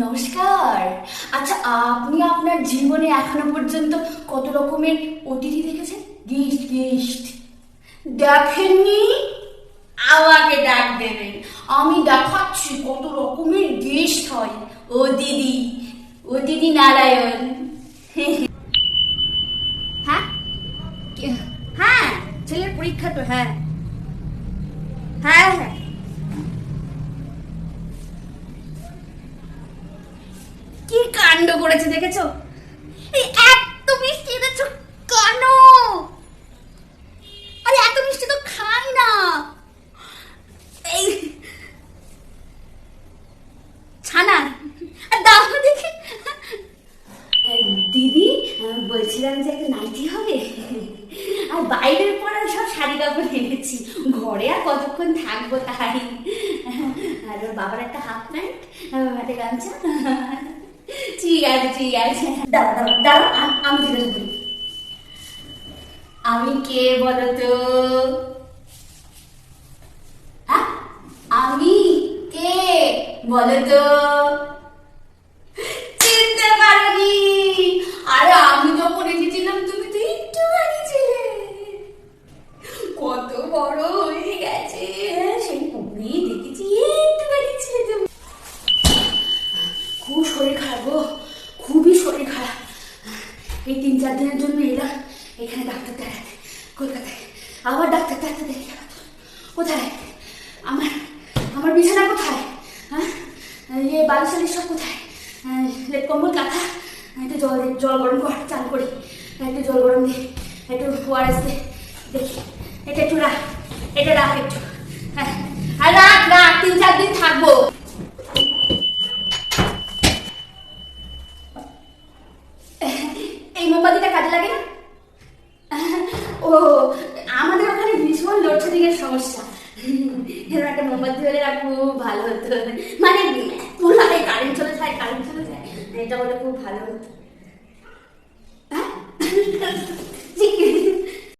নমস্কার। আচ্ছা, আপনি আপনার জীবনে এখনো পর্যন্ত কত রকমের অতিথি দেখেছেন? গেস্ট গেস্ট দেখেননি? আমাকে ডাক দেবেন, আমি দেখাচ্ছি কত রকমের গেস্ট হয়। ও দিদি, ও দিদি নারায়ণ। হ্যাঁ, হ্যাঁ, ছেলের পরীক্ষা তো। হ্যাঁ হ্যাঁ হ্যাঁ, কি কাণ্ড করেছে দেখেছো? এই এত মিষ্টি এনেছো কেন? আরে এত মিষ্টি তো খাই না। এই ছানা, আর দাও দেখি। দিদি, বলছিলাম যে একটা নাইটি হবে, আর বাইরের পর সব শাড়ি কাপড় এনেছি, ঘরে আর কতক্ষণ থাকবো তাই। আর ওর বাবার একটা হাফ প্যান্ট, একটা গামছা। ঠিক আছে ঠিক আছে, দাঁড়া দাঁড়া দাঁড়া, আমি জিজ্ঞাসা করি, আমি কে বলো তো? হ্যাঁ, আমি কে বলো তো? চিনতে পারোনি? আরে আমি যখন এসেছিলাম তুমি তো একটুখানি ছিলে, কত বড় হয়ে গেছে। সেই পুকুরে দেখেছি একটুখানি ছিলে তুমি। খুব শরীর খারাপ গো, খুবই শরীর খারাপ। এই 3-4 দিনের জন্য এলাম এখানে ডাক্তার দেখাতে, কলকাতায়। আবার ডাক্তার দেখাতে দেখে যাবো। কোথায় আমার আমার বিছানা কোথায়? হ্যাঁ, ইয়ে বালিশালিশ সব কোথায়? লেপ কম্বল কাঁথা, একটু জল জল গরম কর, চান করি। একটু জল গরম দে, একটু ওআরএস দে, দেখি। এটা একটু রাখ, এটা রাখ একটু। হ্যাঁ, আর রাখ রাখ, 3-4 দিন থাকবো। এই মোমবাতিটা কাজে লাগে না? ও, আমাদের ওখানে ভীষণ লোডশেডিং এর সমস্যা। এরকম একটা মোমবাতি হলে না খুব ভালো হতো, মানে পুরাই কারেন্ট চলে যায়, কারেন্ট চলে যায়, এটা হলে খুব ভালো হতো। হ্যাঁ,